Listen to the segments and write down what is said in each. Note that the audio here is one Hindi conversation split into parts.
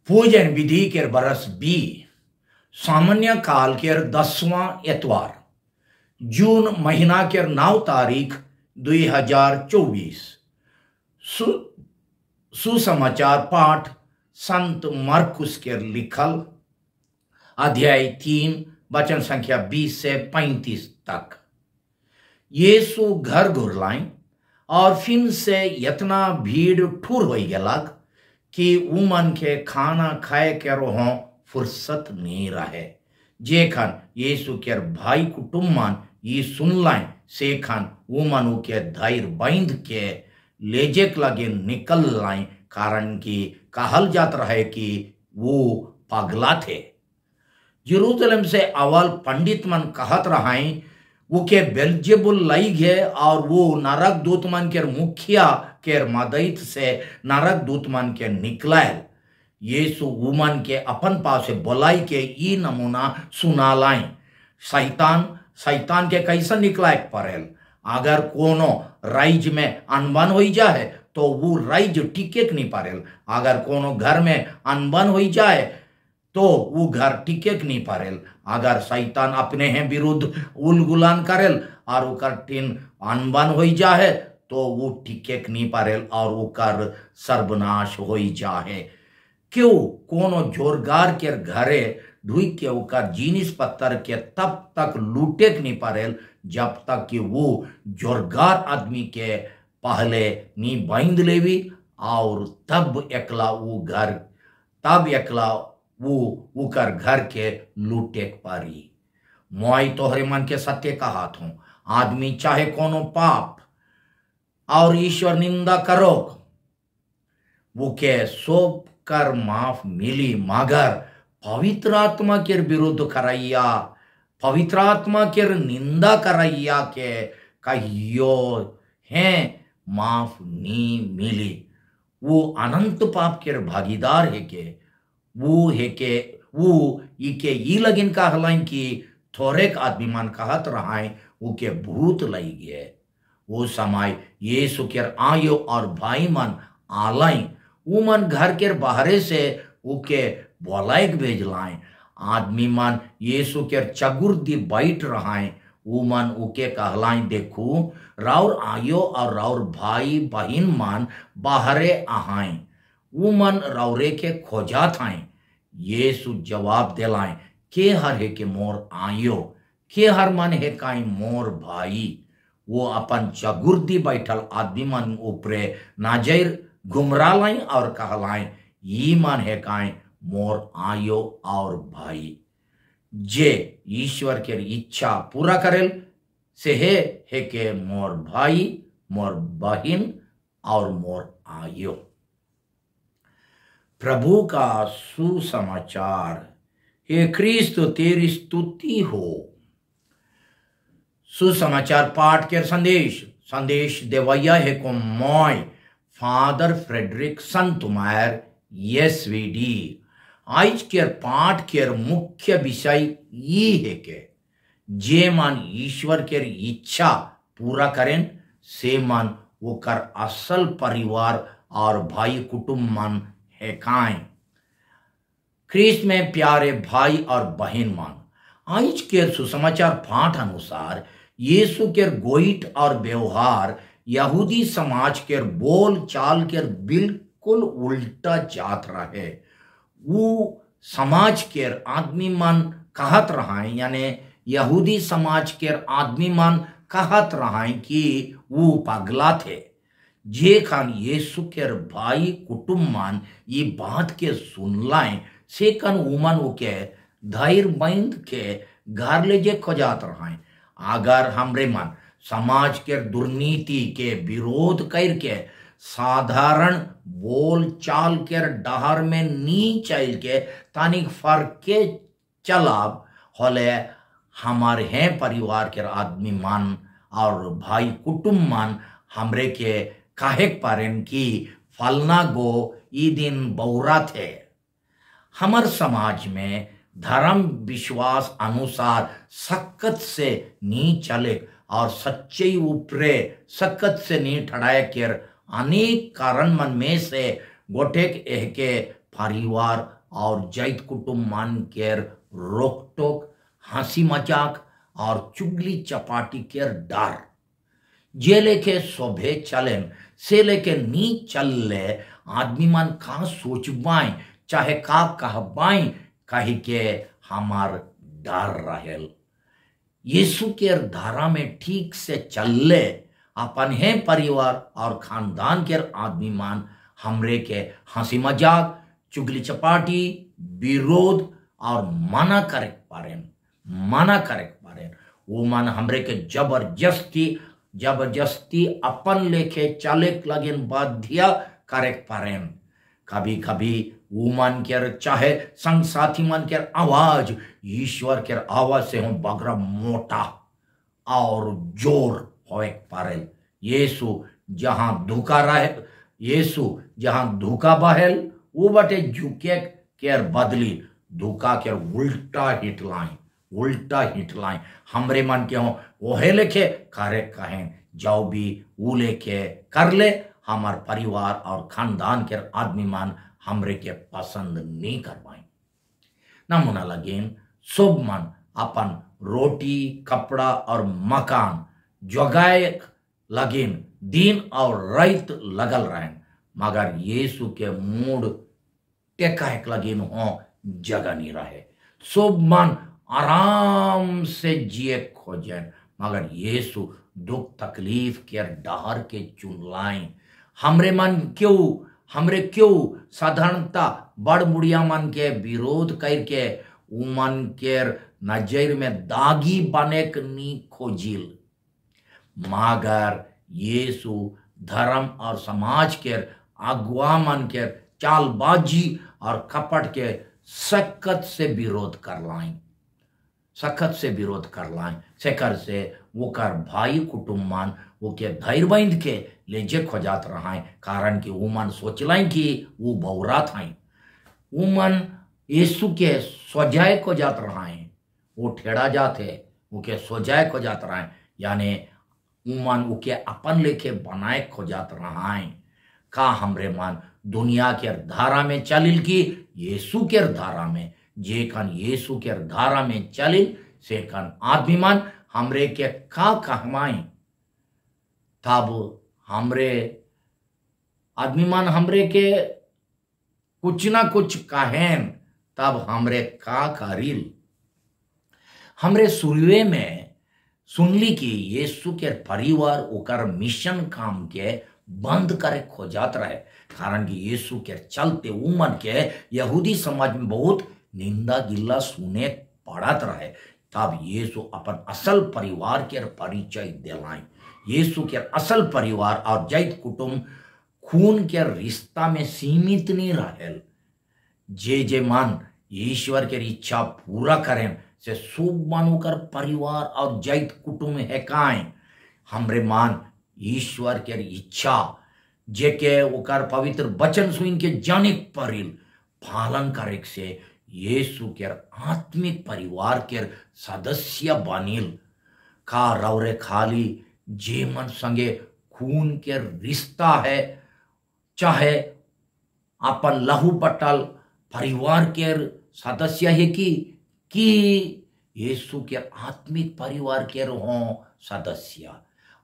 पूजन विधि के बरस बी सामान्य काल के 10वां एतवार जून महीना के 9 तारीख 2024 सुसमाचार पाठ संत मरकुस के लिखल अध्याय 3 वचन संख्या 20 से 35 तक। यीशु घर घुरलाइन और फिर से इतना भीड़ ठुर हो गलक कि उमन के खाना खाए के रोहों फुर्सत नहीं रहे। जेखन यीशु के भाई कुटुम्बन ये सुनलाइन सेखन उमन के धैर्य बांध के लेजेक लगे निकल लाइन, कारण कि कहल जात रहे कि वो पगला थे। यरूशलेम से अवल पंडित मन कहत रहाई वो के बेल्जेबुल लाई गए और वो नरक दूत मन के मुखिया के मदद से नरक दूत मन के निकलायल। यीशु वुमन के अपन पास बोलाई के ई नमूना सुना लाई। शैतान के कैसे निकलाए पड़ेल। अगर कोनो राइज में अनबन हो जाए तो वो राइज टिके नहीं पड़ेल। अगर कोनो घर में अनबन हो जाए तो वो घर टिके नहीं पड़ेल। अगर शैतान अपने हैं विरुद्ध उलगुलान करेल और उकर टिन अनबन हो जाए तो वो टिके नहीं पड़ेल और उकर सर्वनाश हो जाए। क्यों कोनो जोरगार के घरे ढुई के उकर जीनिस पत्थर के तब तक लूटे नहीं पड़ेल जब तक कि वो जोरगार आदमी के पहले नी बांध लेवी और तब एकला वो उकर घर के लूटे पारी। मोई तोहरे मन के सत्य कहत हूं, आदमी चाहे कोनो पाप और ईश्वर निंदा करो वो के सोप कर माफ मिली, मगर पवित्र आत्मा के विरुद्ध करैया, पवित्र आत्मा के निंदा करैया के कहियो है माफ नहीं मिली। वो अनंत पाप के भागीदार है के वो इके ई लगिन कहलाइन कि थोड़ेक आदमी मन कहत रहाई वो के भूत लई गए। वो समय यीशु के आयो और भाई मन आलाई उमन घर के बाहरे से उके बोलाइक भेज लाए। आदमी मन यीशु के चगुर दी बैठ रहाए। उमन उके कहलाई, देखू राउर आयो और राउर भाई बहिन मन बाहरे आहाए, उमन राउरे के खोजा थाए। यीशु जवाब दिलाए, के हर है के मोर आयो, के हर मन है काई मोर भाई। वो अपन चगुर दी बैठल आदमी मन ऊपरे नाजर घुमरा लाई और कहलाई, ये मन है काई मोर आयो और भाई। जे ईश्वर के इच्छा पूरा करेल से है के मोर भाई, मोर बहिन और मोर आयो। प्रभु का सुसमाचार। हे क्रिस्त तेरी स्तुति हो। सुसमाचार पाठ के संदेश देवैया है को मोय फादर फ्रेडरिक संतुमायर एसवीडी। आज के पाठ के मुख्य विषय ये है कि जे मन ईश्वर के इच्छा पूरा करें से मन वो कर असल परिवार और भाई कुटुंब मन है काएं। ख्रीस्त में प्यारे भाई और बहन मन, आज के सुसमाचार पाठ अनुसार यीशु के गोइट और व्यवहार यहूदी समाज के बोल चाल के बिल्कुल उल्टा जात रहे। वो समाज के आदमी मन कहत रहाए, यानी यहूदी समाज के आदमी मन कहत रहाए कि वो पगला थे। जे खान यीशु के भाई कुटुंब मन ये बात के सुनलाए से कन उमन के धैर्य बांध के घर ले जे खोजात रहाए। अगर हमरे मन समाज के दुर्नीति के विरोध करके साधारण बोल चाल के डहर में नी चल के तानिक फर्क के चलाब होले हमारे हैं परिवार के आदमी मन और भाई कुटुंब मन हमरे के काहे पारेन की फलना गो ई दिन बौरा थे। हमार समाज में धर्म विश्वास अनुसार सख्त से नी चले और सच्चे ऊपरे सख्त से नी ठड़ाए के अनेक कारण मन में से गोटेक एह के परिवार और जैत कुटुंब मान केर रोक टोक, हंसी मजाक और चुगली चपाटी केर डर जे लेके शोभे चलें से लेके नी चलले आदमी मन का सोचबाई चाहे का कहबाई कही के हमार डर रहेल। यीशु के धारा में ठीक से चलले अपन है परिवार और खानदान के आदमी मान हमरे के हंसी मजाक, चुगली चपाटी, विरोध और मना करे पारे वो मन हमरे के जबरदस्ती अपन लेके चले लगन बाध्य करे पारे। कभी कभी वो मन के चाहे संग साथी मन के आवाज ईश्वर के आवाज से हम बगरा मोटा और जोर होए पारे। यीशु जहां धोखा बहेल वो बटे झुके केर बदली धोखा के उल्टा हिटलाई हमरे मन के हो ओहे लेके करे कहें जाओ भी वो लेके कर ले हमार परिवार और खानदान के आदमी मान हमरे के पसंद नहीं कर पाए। नमूना लगेन सब मन अपन रोटी कपड़ा और मकान जगाए लगेन दिन और रात लगल रहें, मगर यीशु के मूड टेकाएक लगेन हो जगह नहीं रहे। सब मन आराम से जिए खोजें, मगर यीशु दुख तकलीफ के डहर के चुनलाएं। हमरे क्यों साधारणता बड़ मुड़िया मन के विरोध करके उमन के नजर में दागी बने नी खोजिल, मगर यीशु धर्म और समाज के अगुआ मन के चालबाजी और कपट के सख्त से विरोध कर लाएं सेकर से वो कर भाई कुटुंबान वो के धैर्य बंद के ले जे खोजात रहा, कारण कि वो मन सोचलाएं कि वो बौरा था, वो मन यीशु के सोजाए को जात रहा है, वो ठेड़ा जाते वो के सोजाए को जात रहा है, यानी वो मन वो के अपन लेके बनाए को जात रहा है। का हमरे मन दुनिया के धारा में चलिल कि यीशु के धारा में, जे कन यीशु के धारा में चलिल से कन आदमी मन हमरे के का कहमाई, तब हमरे आदमी मन हमरे के कुछ ना कुछ कहें, तब हमरे का करिल। हमरे शुरुए में सुनली कि यीशु के परिवार ओकर मिशन काम के बंद करे खोजात रहे, कारण कि यीशु के चलते उमन के यहूदी समाज में बहुत निंदा गिल्ला सुने पड़त रहे। तब यीशु अपन असल परिवार के परिचय दिलाएं। यीशु के असल परिवार और जैत कुटुंब खून के रिश्ता में सीमित नहीं रहेल। जे मन ईश्वर के इच्छा पूरा करें से शुभ मानो कर परिवार और जैत कुटुंब है काएं। हमरे मान ईश्वर के इच्छा जे के ओकर पवित्र वचन सुन के जाने परिल पालन करे से यीशु के आत्मिक परिवार के सदस्य बनिल। का रौरे खाली जे मन संगे खून के रिश्ता है, चाहे अपन लहू पटल परिवार के सदस्य है कि यीशु के आत्मिक परिवार के हो सदस्य।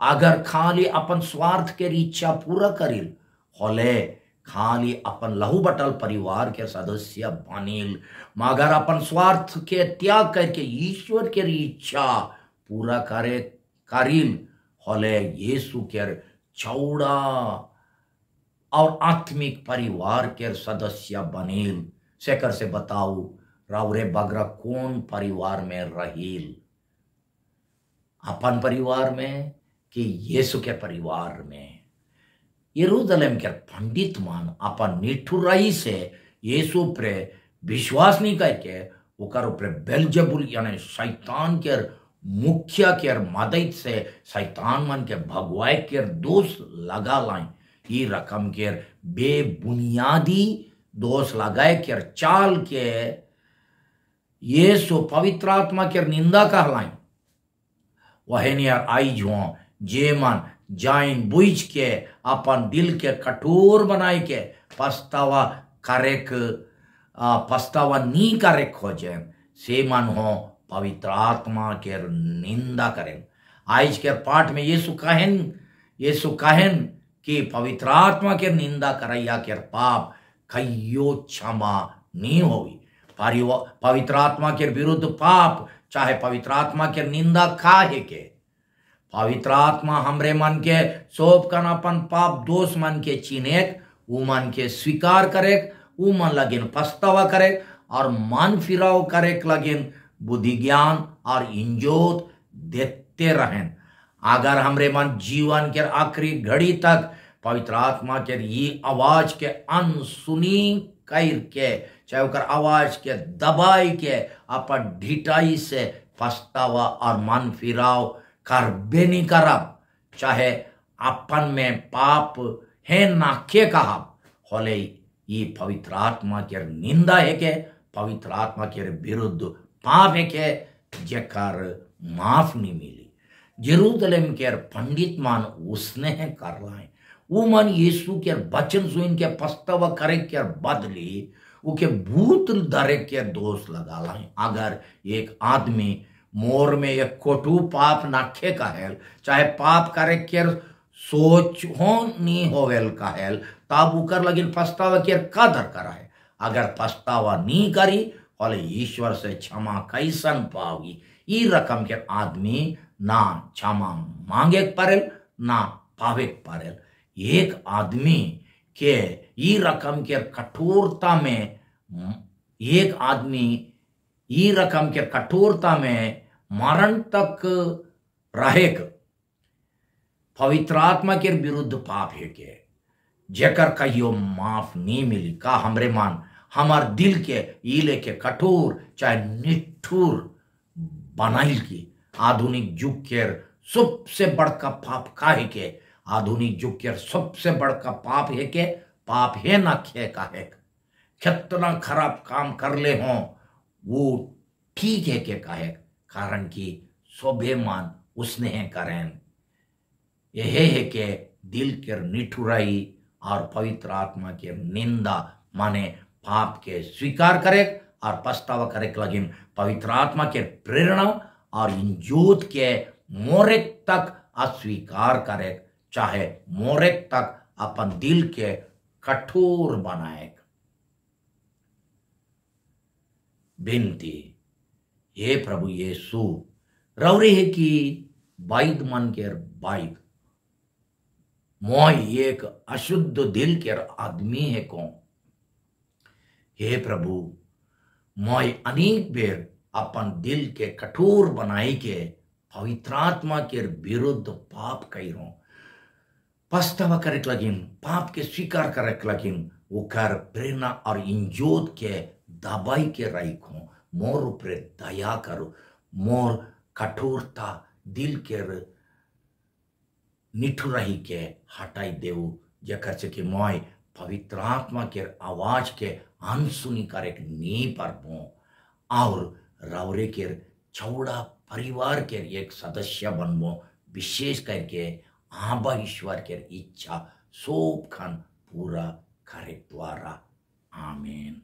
अगर खाली अपन स्वार्थ के इच्छा पूरा करिल होले खाली अपन लहू बटल परिवार के सदस्य बनिल, मगर अपन स्वार्थ के त्याग करके ईश्वर के इच्छा पूरा करिल होले यीशु के चौड़ा और आत्मिक परिवार के सदस्य बनिल। सेकर से बताऊ रावरे बगरा कौन परिवार में रहील, अपन परिवार में कि यीशु के परिवार में। यरूशलेम के पंडित मान अपन निठुराई से यीशु पे विश्वास नहीं करके ओकर ऊपर बेलजबुल यानी शैतान के मुखिया के मदद से शैतान मन के भगवाए के दोष लगा लाएं। ये रकम के बेबुनियादी दोष लगाए के चाल के यीशु पवित्र आत्मा के निंदा कहलाएं। वह नियर आई जो जे मन जाइन बुझ के अपन दिल के कठोर बनाए के पछतावा करेक पछतावा नी करेक खोजे से मन हो पवित्र आत्मा के निंदा करें। आज के पाठ में यीशु कहें कि पवित्र आत्मा के निंदा करैया के पाप कहियो क्षमा नहीं होगी। पवित्र आत्मा के विरुद्ध पाप चाहे पवित्र आत्मा के निंदा काहे के। पवित्र आत्मा हमरे मन के सोप कन अपन पाप दोष मन के चिनेक, उ मन के स्वीकार करेक, उ मन लगिन पछतावा करेक और मन फिराव करेक लगिन बुद्धि ज्ञान और इंजोत देते रहें। अगर हमरे मन जीवन के आखिरी घड़ी तक पवित्र आत्मा के ये आवाज के अनसुनी कर के चाहे ओकर आवाज के दबाई के अपन ढिठाई से पछतावा और मन फिराव करबे नहीं करब, चाहे अपन में पाप है नाखे कहब, होले ये पवित्र आत्मा के निंदा है के, पवित्र आत्मा के विरुद्ध पाप है के जेकर माफ नहीं मिली। जेरूसलेम के पंडित मान उसने है कर लाए, वो मन यीशु के वचन सुन के पछतावा करे के बदली उके भूत धरे के दोष लगा लाए। अगर एक आदमी मोर में एक कोटू पाप नाखे कहेल, चाहे पाप करे के सोच हो नहीं होवेल कहेल, तब उकर लगिन पछतावा के कदर कराए। अगर पछतावा नहीं करी बोले ईश्वर से क्षमा कैसन पाओगी। ई रकम के आदमी ना क्षमा मांगे पड़ेल ना पावे पड़ेल। एक आदमी के ई रकम के कठोरता में एक आदमी ई रकम के कठोरता में मरण तक रहेक पवित्र आत्मा के विरुद्ध पाप है के जेकर कहियो माफ नहीं मिली। का हमरे मान हमार दिल के इले के कठोर चाहे निठुर बनाइल की आधुनिक युग के सबसे बड़का पाप काहे के, आधुनिक युग के सबसे बड़का पाप है के पाप है ना खे काहे कितना खराब काम कर ले हो वो ठीक है के काहे, कारण कि सोभे मान उसने है करें। यह है के दिल के निठुराई और पवित्र आत्मा के निंदा माने पाप के स्वीकार करे और पछतावा करे लगिन पवित्र आत्मा के प्रेरणा और इंजोत के मोरेक तक अस्वीकार करे, चाहे मोरेक तक अपन दिल के कठोर बनाए। बिनती हे प्रभु यीशु रौरे है कि बाइद मन के बाइद मोय एक अशुद्ध दिल के आदमी है को। हे प्रभु मोय अनेक बेर अपन दिल के कठोर बनाई के पवित्र आत्मा के विरुद्ध पाप करो, पछतावा करे लगिन पाप के स्वीकार करे लगिन ओकर प्रेरणा और इंजोत के दबाई के रखो। मोर ऊपर दया करो, मोर कठोरता दिल के निठुराई के हटाई देऊ, जकर से कि मोय पवित्र आत्मा के आवाज के अनसुनी करे नी परबो और रौरे के चौड़ा परिवार के एक सदस्य बनबो, विशेष करके आबा ईश्वर के इच्छा सोप खन पूरा करे द्वारा। आमीन।